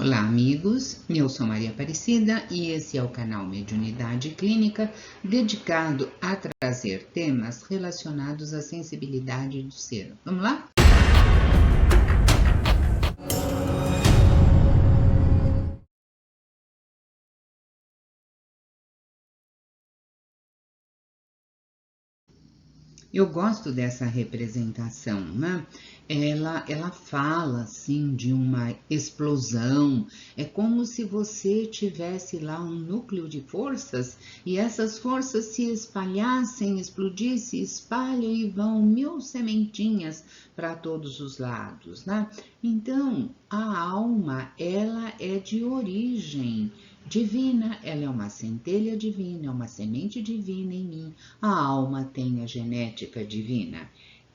Olá, amigos. Eu sou Maria Aparecida e esse é o canal Mediunidade Clínica, dedicado a trazer temas relacionados à sensibilidade do ser. Vamos lá? Eu gosto dessa representação, né? Ela fala assim de uma explosão. É como se você tivesse lá um núcleo de forças e essas forças se espalhassem, explodissem, espalham e vão mil sementinhas para todos os lados, né? Então, a alma, ela é de origem divina, ela é uma centelha divina, é uma semente divina em mim. A alma tem a genética divina.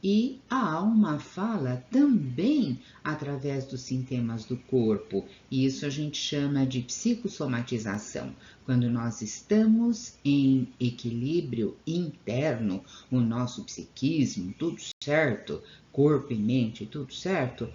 E a alma fala também através dos sintomas do corpo, e isso a gente chama de psicossomatização. Quando nós estamos em equilíbrio interno, o nosso psiquismo, tudo certo, corpo e mente, tudo certo,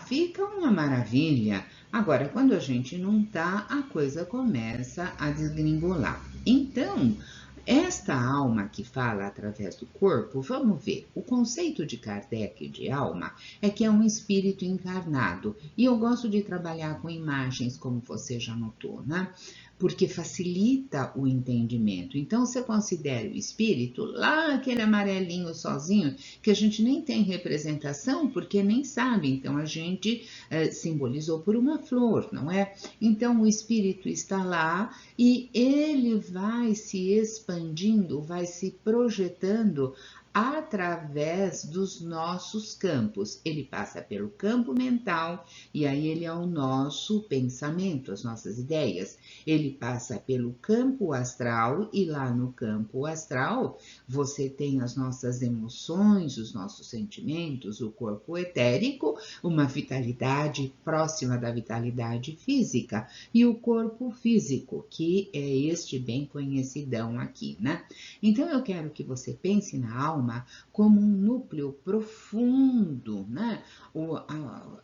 fica uma maravilha. Agora, quando a gente não tá, a coisa começa a desgringolar. Então, esta alma que fala através do corpo, vamos ver, o conceito de Kardec de alma é que é um espírito encarnado. E eu gosto de trabalhar com imagens, como você já notou, né? Porque facilita o entendimento. Então, você considera o espírito lá aquele amarelinho sozinho, que a gente nem tem representação, porque nem sabe. Então, a gente simbolizou por uma flor, não é? Então, o espírito está lá e ele vai se expandindo, vai se projetando através dos nossos campos. Ele passa pelo campo mental e aí ele é o nosso pensamento, as nossas ideias. Ele passa pelo campo astral e lá no campo astral você tem as nossas emoções, os nossos sentimentos, o corpo etérico, uma vitalidade próxima da vitalidade física e o corpo físico, que é este bem conhecidão aqui, né? Então eu quero que você pense na alma como um núcleo profundo, né?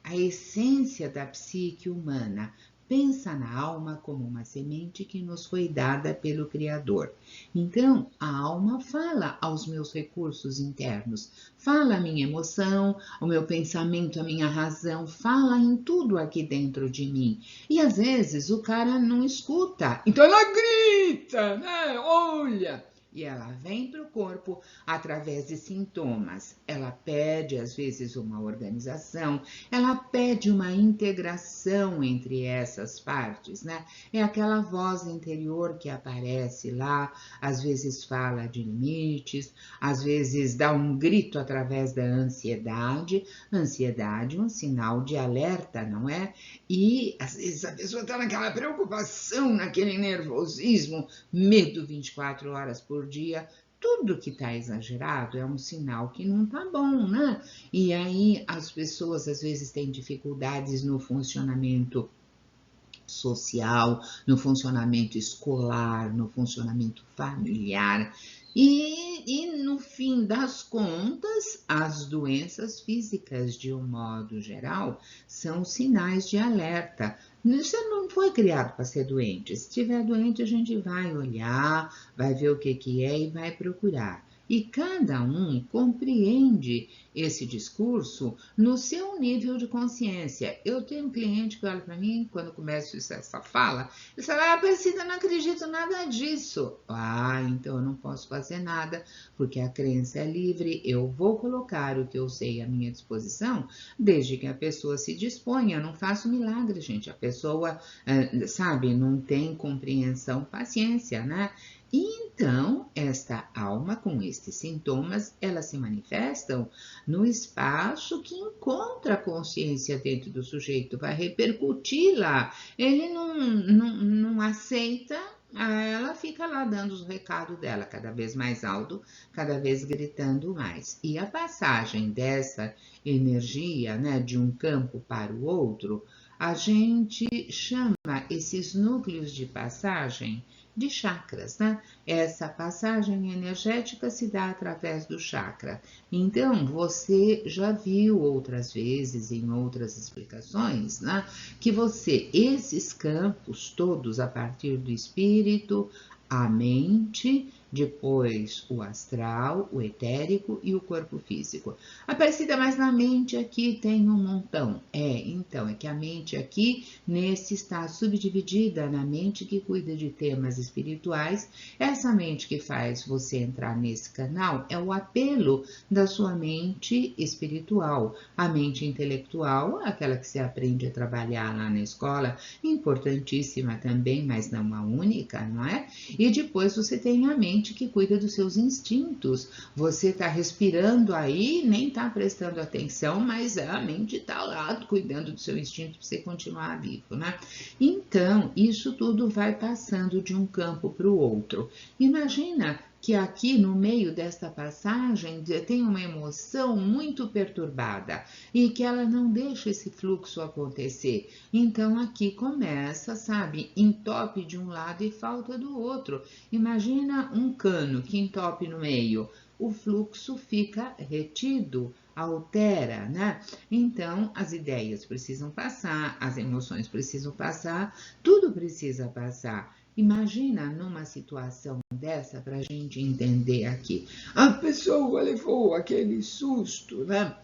A essência da psique humana. Pensa na alma como uma semente que nos foi dada pelo Criador. Então, a alma fala aos meus recursos internos, fala a minha emoção, o meu pensamento, a minha razão, fala em tudo aqui dentro de mim. E às vezes o cara não escuta, então ela grita, né? Olha! E ela vem para o corpo através de sintomas. Ela pede, às vezes, uma organização, ela pede uma integração entre essas partes, né? É aquela voz interior que aparece lá, às vezes fala de limites, às vezes dá um grito através da ansiedade. Ansiedade, um sinal de alerta, não é? E às vezes a pessoa está naquela preocupação, naquele nervosismo, medo 24 horas por dia. Tudo que está exagerado é um sinal que não está bom, né? E aí as pessoas às vezes têm dificuldades no funcionamento social, no funcionamento escolar, no funcionamento familiar. E no fim das contas, as doenças físicas, de um modo geral, são sinais de alerta. Você não foi criado para ser doente. Se estiver doente, a gente vai olhar, vai ver o que é e vai procurar. E cada um compreende esse discurso no seu nível de consciência. Eu tenho um cliente que olha para mim, quando começo essa fala, ele fala, Aparecida, não acredito nada disso. Então eu não posso fazer nada, porque a crença é livre, eu vou colocar o que eu sei à minha disposição, desde que a pessoa se disponha. Eu não faço milagre, gente. A pessoa, sabe, não tem compreensão, paciência, né? Então, esta alma com estes sintomas, elas se manifestam no espaço que encontra a consciência dentro do sujeito, vai repercutir lá. Ele não aceita, ela fica lá dando os recados dela, cada vez mais alto, cada vez gritando mais. E a passagem dessa energia, né, de um campo para o outro, A gente chama esses núcleos de passagem de chakras, né? Essa passagem energética se dá através do chakra. Então, você já viu outras vezes, em outras explicações, né? Que esses campos todos a partir do espírito, a mente, depois o astral, o etérico e o corpo físico. Aparecida, mas na mente aqui tem um montão. Então, é que a mente aqui, nesse está subdividida na mente que cuida de temas espirituais. Essa mente que faz você entrar nesse canal é o apelo da sua mente espiritual. A mente intelectual, aquela que você aprende a trabalhar lá na escola, importantíssima também, mas não a única, não é? E depois você tem a mente que cuida dos seus instintos. Você está respirando aí, nem está prestando atenção, mas a mente está lá cuidando do seu instinto para você continuar vivo, né? Então, isso tudo vai passando de um campo para o outro. Imagina que aqui no meio desta passagem tem uma emoção muito perturbada e que ela não deixa esse fluxo acontecer. Então aqui começa, sabe, entope de um lado e falta do outro. Imagina um cano que entope no meio, o fluxo fica retido, altera, né? Então as ideias precisam passar, as emoções precisam passar, tudo precisa passar. Imagina numa situação dessa para a gente entender aqui. A pessoa levou aquele susto, né?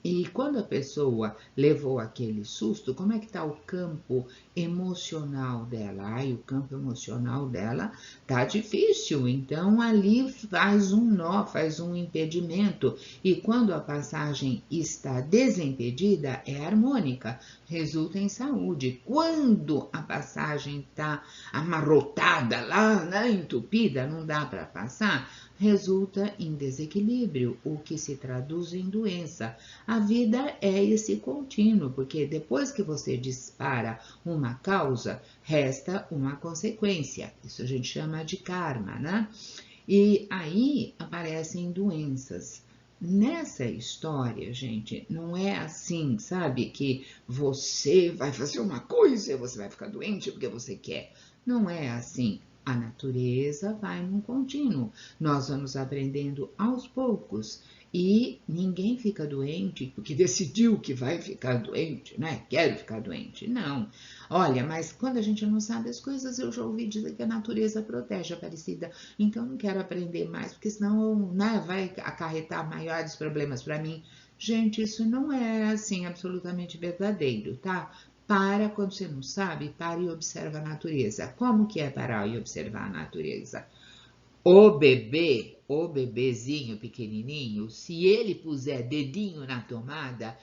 E quando a pessoa levou aquele susto, como é que está o campo emocional dela? Ai, o campo emocional dela tá difícil, então ali faz um nó, faz um impedimento. E quando a passagem está desimpedida, é harmônica, resulta em saúde. Quando a passagem está amarrotada lá, né, entupida, não dá para passar, resulta em desequilíbrio, o que se traduz em doença. A vida é esse contínuo, porque depois que você dispara uma causa, resta uma consequência. Isso a gente chama de karma, né? E aí aparecem doenças. Nessa história, gente, não é assim, sabe, que você vai fazer uma coisa e você vai ficar doente porque você quer. Não é assim. A natureza vai num contínuo. Nós vamos aprendendo aos poucos. E ninguém fica doente porque decidiu que vai ficar doente, né? Quero ficar doente. Não. Olha, mas quando a gente não sabe as coisas, eu já ouvi dizer que a natureza protege a Aparecida. Então não quero aprender mais, porque senão, né, vai acarretar maiores problemas para mim. Gente, isso não é assim absolutamente verdadeiro, tá? Para, quando você não sabe, para e observa a natureza. Como que é parar e observar a natureza? O bebezinho pequenininho, se ele puser dedinho na tomada,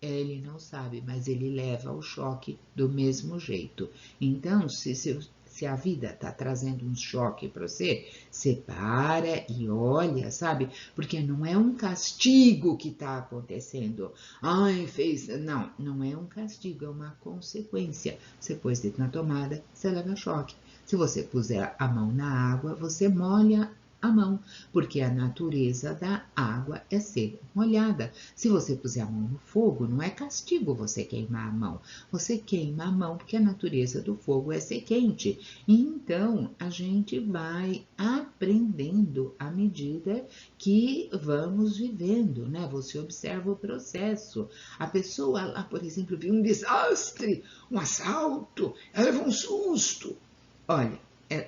ele não sabe, mas ele leva o choque do mesmo jeito. Então, se a vida está trazendo um choque para você, você para e olha, sabe? Porque não é um castigo que está acontecendo. Ai, fez. Não, não é um castigo, é uma consequência. Você pôs dedo na tomada, você leva choque. Se você puser a mão na água, você molha a mão, porque a natureza da água é ser molhada. Se você puser a mão no fogo, não é castigo você queimar a mão. Você queima a mão porque a natureza do fogo é ser quente. Então, a gente vai aprendendo à medida que vamos vivendo, né? Você observa o processo. A pessoa lá, por exemplo, viu um desastre, um assalto, ela levou um susto.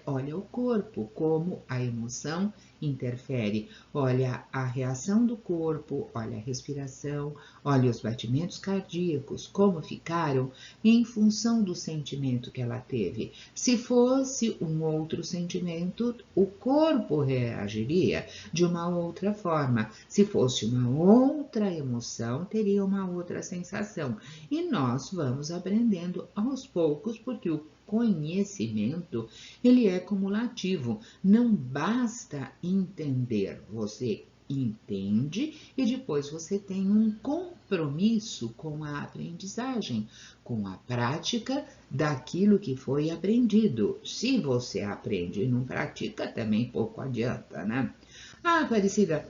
Olha o corpo, como a emoção interfere. Olha a reação do corpo, olha a respiração, olha os batimentos cardíacos, como ficaram em função do sentimento que ela teve. Se fosse um outro sentimento, o corpo reagiria de uma outra forma. Se fosse uma outra emoção, teria uma outra sensação. E nós vamos aprendendo aos poucos, porque o conhecimento, ele é cumulativo. Não basta entender, você entende e depois você tem um compromisso com a aprendizagem, com a prática daquilo que foi aprendido. Se você aprende e não pratica, também pouco adianta, né? Ah, Aparecida,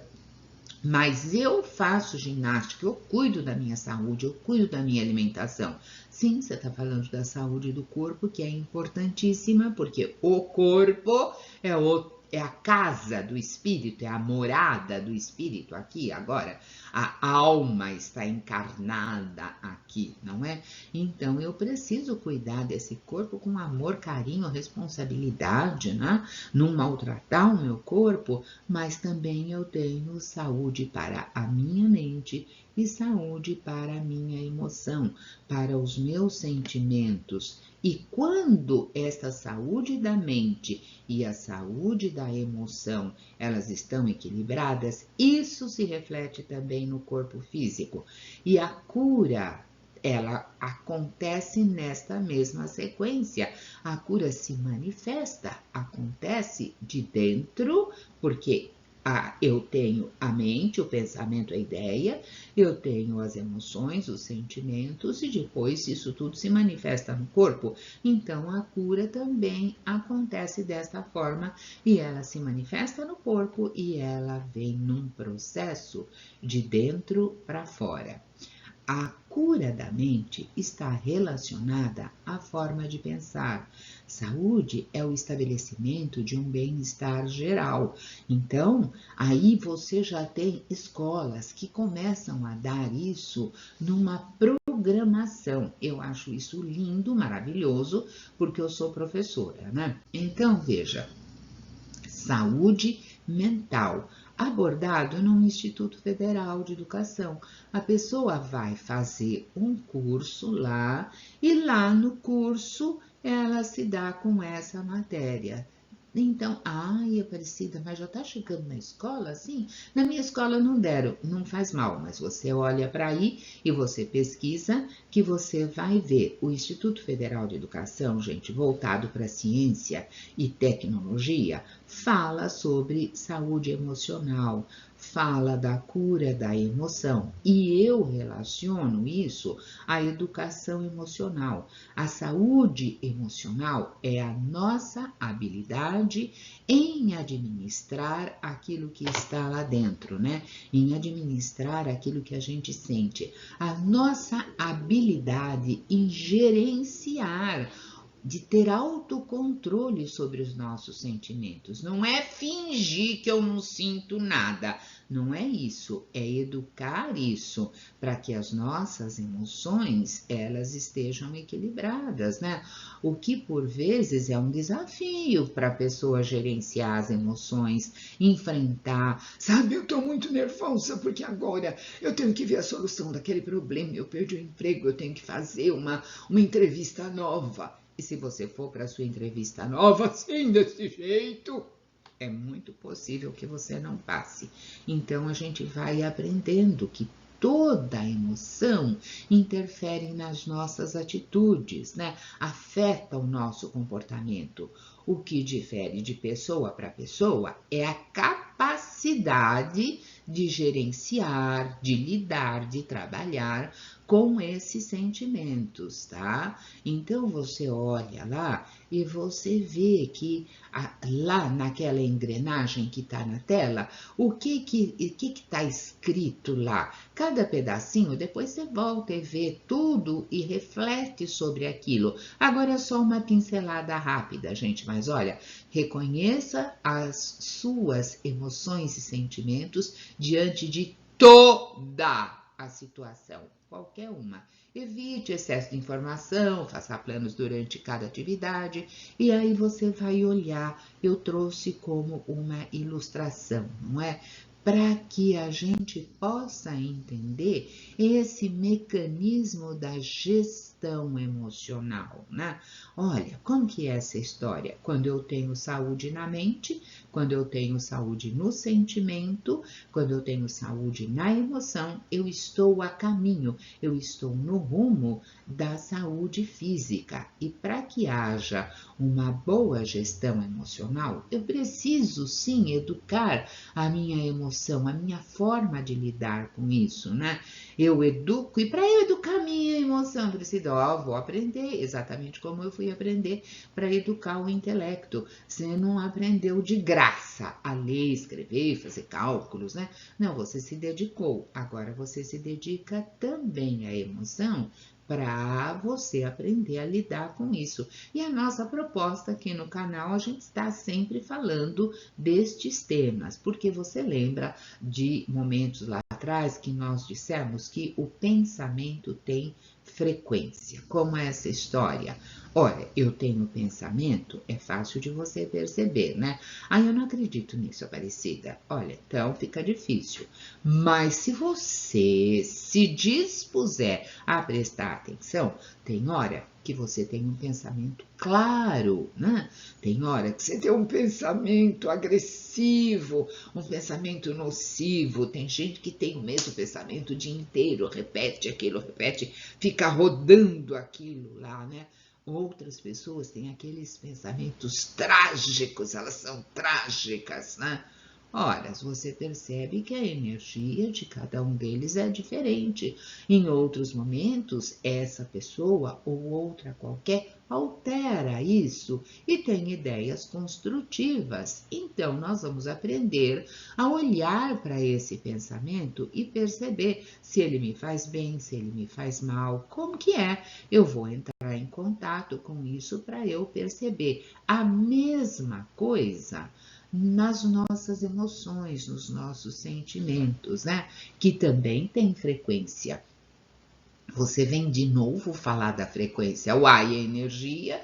Mas eu faço ginástica, eu cuido da minha saúde, eu cuido da minha alimentação. Sim, você está falando da saúde do corpo, que é importantíssima, porque o corpo é a casa do espírito, é a morada do espírito aqui, agora. A alma está encarnada aqui, não é? Então, eu preciso cuidar desse corpo com amor, carinho, responsabilidade, né? Não maltratar o meu corpo, mas também eu tenho saúde para a minha mente e saúde para a minha emoção, para os meus sentimentos. E quando esta saúde da mente e a saúde da emoção, elas estão equilibradas, isso se reflete também no corpo físico. E a cura, ela acontece nesta mesma sequência. A cura se manifesta, acontece de dentro, porque eu tenho a mente, o pensamento, a ideia, eu tenho as emoções, os sentimentos, e depois isso tudo se manifesta no corpo. Então, a cura também acontece desta forma, e ela se manifesta no corpo, e ela vem num processo de dentro para fora. A cura da mente está relacionada à forma de pensar. Saúde é o estabelecimento de um bem-estar geral. Então, aí você já tem escolas que começam a dar isso numa programação. Eu acho isso lindo, maravilhoso, porque eu sou professora, né? Então, veja, saúde mental, abordado no Instituto Federal de Educação. A pessoa vai fazer um curso lá e lá no curso ela se dá com essa matéria. Então, ai, Aparecida, mas já está chegando na escola, assim? Na minha escola não deram, não faz mal, mas você olha para aí e você pesquisa que você vai ver. O Instituto Federal de Educação, gente, voltado para ciência e tecnologia, fala sobre saúde emocional, fala da cura da emoção. E eu relaciono isso à educação emocional. A saúde emocional é a nossa habilidade em administrar aquilo que está lá dentro, né? Em administrar aquilo que a gente sente. A nossa habilidade em gerenciar, de ter autocontrole sobre os nossos sentimentos. Não é fingir que eu não sinto nada. Não é isso, é educar isso para que as nossas emoções elas estejam equilibradas, né? O que por vezes é um desafio para a pessoa gerenciar as emoções, enfrentar. Sabe, eu estou muito nervosa porque agora eu tenho que ver a solução daquele problema. Eu perdi o emprego, eu tenho que fazer uma entrevista nova. E se você for para a sua entrevista nova assim, desse jeito, é muito possível que você não passe. Então, a gente vai aprendendo que toda emoção interfere nas nossas atitudes, né? Afeta o nosso comportamento. O que difere de pessoa para pessoa é a capacidade de gerenciar, de lidar, de trabalhar com esses sentimentos, tá? Então você olha lá e você vê que lá naquela engrenagem que está na tela, o que está escrito lá? Cada pedacinho, depois você volta e vê tudo e reflete sobre aquilo. Agora é só uma pincelada rápida, gente, mas olha, reconheça as suas emoções e sentimentos diante de toda a situação, qualquer uma. Evite excesso de informação, faça planos durante cada atividade e aí você vai olhar. Eu trouxe como uma ilustração, não é? Para que a gente possa entender esse mecanismo da gestão emocional, né? Olha, como que é essa história? Quando eu tenho saúde na mente, quando eu tenho saúde no sentimento, quando eu tenho saúde na emoção, eu estou a caminho, eu estou no rumo da saúde física. E para que haja uma boa gestão emocional, eu preciso sim educar a minha emoção, a minha forma de lidar com isso, né? Eu educo, e para eu educar minha emoção, Priscila, ó, vou aprender exatamente como eu fui aprender para educar o intelecto. Você não aprendeu de graça a ler, escrever, fazer cálculos, né? Não, você se dedicou. Agora você se dedica também à emoção para você aprender a lidar com isso. E a nossa proposta aqui no canal, a gente está sempre falando destes temas, porque você lembra de momentos lá atrás que nós dissemos que o pensamento tem frequência. Como é essa história? Olha, eu tenho pensamento, é fácil de você perceber, né? Ah, eu não acredito nisso, Aparecida. Olha, então fica difícil. Mas se você se dispuser a prestar atenção, tem hora que você tem um pensamento claro, né? Tem hora que você tem um pensamento agressivo, um pensamento nocivo. Tem gente que tem o mesmo pensamento o dia inteiro, repete aquilo, repete, fica rodando aquilo lá, né? Outras pessoas têm aqueles pensamentos trágicos, elas são trágicas, né? Ora, você percebe que a energia de cada um deles é diferente. Em outros momentos, essa pessoa ou outra qualquer altera isso e tem ideias construtivas. Então, nós vamos aprender a olhar para esse pensamento e perceber se ele me faz bem, se ele me faz mal, como que é. Eu vou entrar em contato com isso para eu perceber a mesma coisa nas nossas emoções, nos nossos sentimentos, né? Que também tem frequência. Você vem de novo falar da frequência. Uai, energia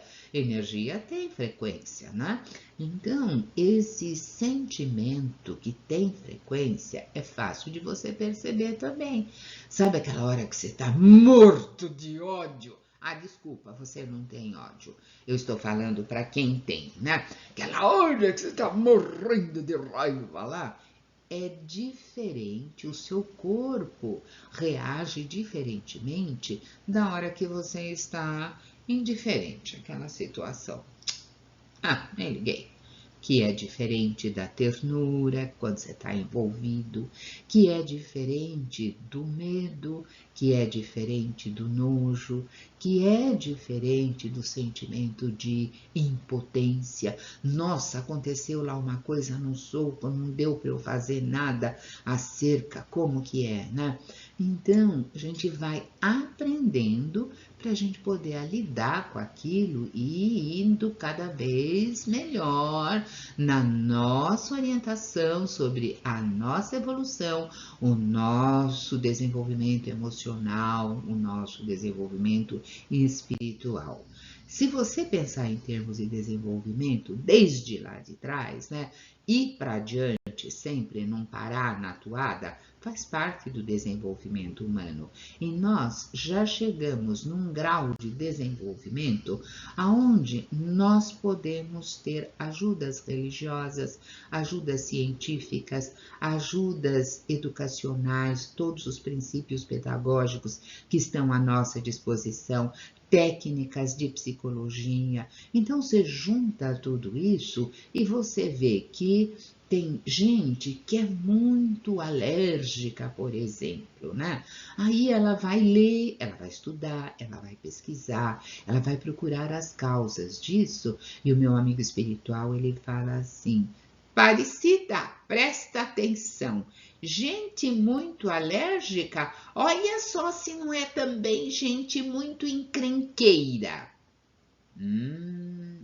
tem frequência, né? Então, esse sentimento que tem frequência é fácil de você perceber também. Sabe aquela hora que você está morto de ódio? Ah, desculpa, você não tem ódio. Eu estou falando para quem tem, né? Aquela hora que você está morrendo de raiva lá. É diferente, o seu corpo reage diferentemente da hora que você está indiferente àquela situação. Ah, nem liguei. Que é diferente da ternura, quando você está envolvido, que é diferente do medo, que é diferente do nojo, que é diferente do sentimento de impotência. Nossa, aconteceu lá uma coisa no soco, não deu para eu fazer nada acerca, como que é, né? Então, a gente vai aprendendo para a gente poder lidar com aquilo e indo cada vez melhor na nossa orientação sobre a nossa evolução, o nosso desenvolvimento emocional, o nosso desenvolvimento espiritual. Se você pensar em termos de desenvolvimento, desde lá de trás, né, ir para adiante, sempre não parar na toada, faz parte do desenvolvimento humano. E nós já chegamos num grau de desenvolvimento aonde nós podemos ter ajudas religiosas, ajudas científicas, ajudas educacionais, todos os princípios pedagógicos que estão à nossa disposição, técnicas de psicologia. Então, você junta tudo isso e você vê que tem gente que é muito alérgica, por exemplo, né? Aí ela vai ler, ela vai estudar, ela vai pesquisar, ela vai procurar as causas disso. E o meu amigo espiritual, ele fala assim: Aparecida, presta atenção. Gente muito alérgica, olha só se não é também gente muito encrenqueira.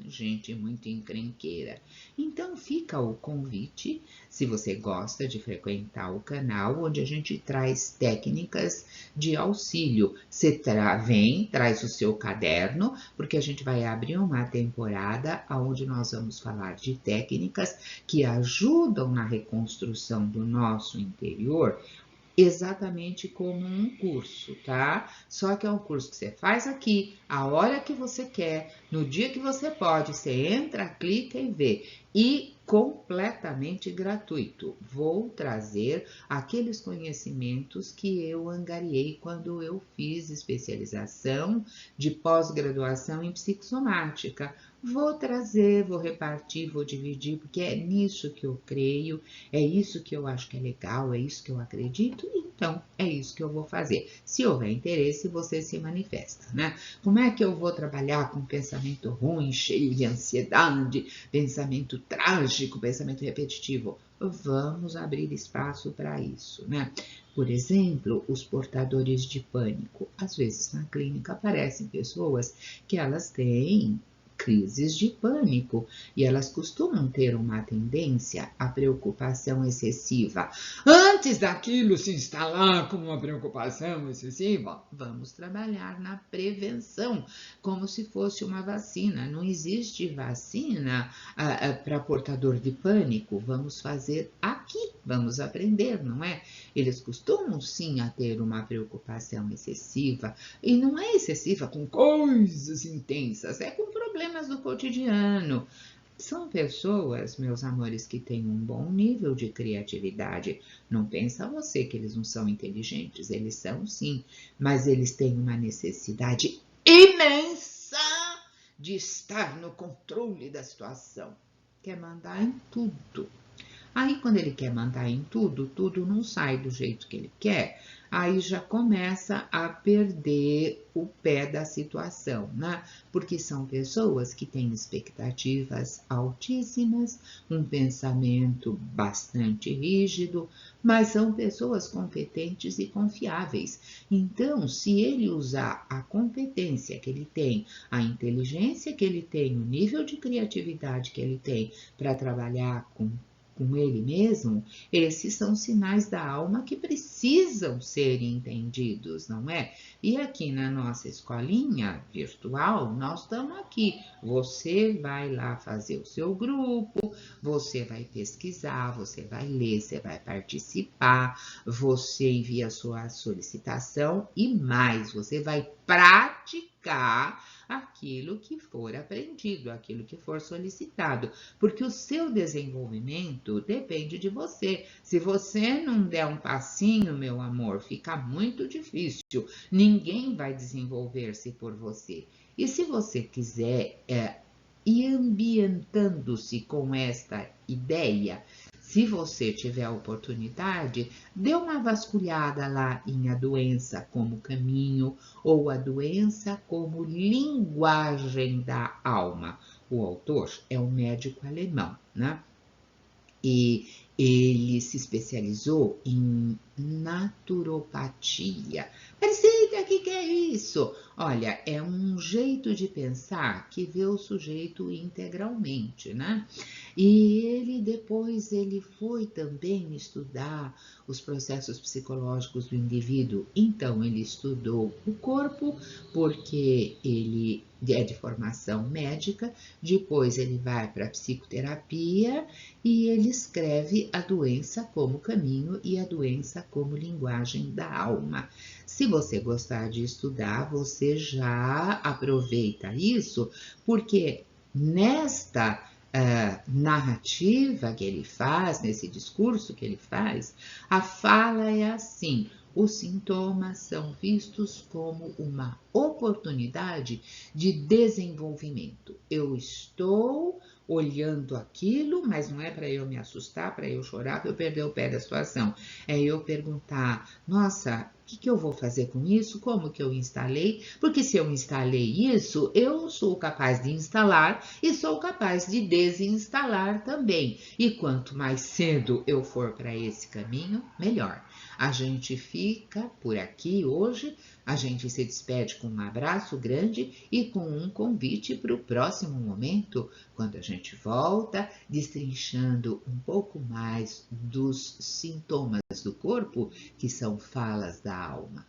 Gente muito encrenqueira. Então fica o convite, se você gosta de frequentar o canal, onde a gente traz técnicas de auxílio. Você vem, traz o seu caderno, porque a gente vai abrir uma temporada onde nós vamos falar de técnicas que ajudam na reconstrução do nosso interior, exatamente como um curso, tá? Só que é um curso que você faz aqui, a hora que você quer, no dia que você pode, você entra, clica e vê. E completamente gratuito. Vou trazer aqueles conhecimentos que eu angariei quando eu fiz especialização de pós-graduação em psicossomática. vou trazer, vou repartir, vou dividir, porque é nisso que eu creio, é isso que eu acho que é legal, é isso que eu acredito, então é isso que eu vou fazer. Se houver interesse, você se manifesta, né? Como é que eu vou trabalhar com pensamento ruim, cheio de ansiedade, pensamento trágico, pensamento repetitivo? Vamos abrir espaço para isso, né? Por exemplo, os portadores de pânico. Às vezes na clínica aparecem pessoas que elas têm crises de pânico e elas costumam ter uma tendência à preocupação excessiva. Antes daquilo se instalar como uma preocupação excessiva, vamos trabalhar na prevenção, como se fosse uma vacina. Não existe vacina para portador de pânico. Vamos fazer aqui, vamos aprender, não é? Eles costumam sim a ter uma preocupação excessiva, e não é excessiva com coisas intensas, é com problemas do cotidiano. São pessoas, meus amores, que têm um bom nível de criatividade. Não pensa você que eles não são inteligentes, eles são sim, mas eles têm uma necessidade imensa de estar no controle da situação. Quer mandar em tudo. Aí, quando ele quer mandar em tudo, tudo não sai do jeito que ele quer, aí já começa a perder o pé da situação, né? Porque são pessoas que têm expectativas altíssimas, um pensamento bastante rígido, mas são pessoas competentes e confiáveis. Então, se ele usar a competência que ele tem, a inteligência que ele tem, o nível de criatividade que ele tem para trabalhar com ele mesmo, esses são sinais da alma que precisam ser entendidos, não é? E aqui na nossa escolinha virtual, nós estamos aqui. Você vai lá fazer o seu grupo, você vai pesquisar, você vai ler, você vai participar, você envia a sua solicitação e mais, você vai praticar aquilo que for aprendido, aquilo que for solicitado, porque o seu desenvolvimento depende de você. Se você não der um passinho, meu amor, fica muito difícil. Ninguém vai desenvolver-se por você. E se você quiser ir ambientando-se com esta ideia, se você tiver a oportunidade, dê uma vasculhada lá em A Doença como Caminho ou A Doença como Linguagem da Alma. O autor é um médico alemão, né? E ele se especializou em naturopatia. Parecida, o que é isso? Olha, é um jeito de pensar que vê o sujeito integralmente, né? E ele foi também estudar os processos psicológicos do indivíduo. Então, ele estudou o corpo, porque ele é de formação médica, depois ele vai para a psicoterapia e ele escreve A Doença como Caminho e A Doença como Linguagem da Alma. Se você gostar de estudar, você já aproveita isso, porque nesta narrativa que ele faz, nesse discurso que ele faz, a fala é assim: os sintomas são vistos como uma oportunidade de desenvolvimento. Eu estou olhando aquilo, mas não é para eu me assustar, para eu chorar, para eu perder o pé da situação. É eu perguntar, nossa, o que eu vou fazer com isso? Como que eu instalei? Porque se eu instalei isso, eu sou capaz de instalar e sou capaz de desinstalar também. E quanto mais cedo eu for para esse caminho, melhor. A gente fica por aqui hoje, a gente se despede com um abraço grande e com um convite para o próximo momento, quando a gente volta, destrinchando um pouco mais dos sintomas do corpo, que são falas da alma.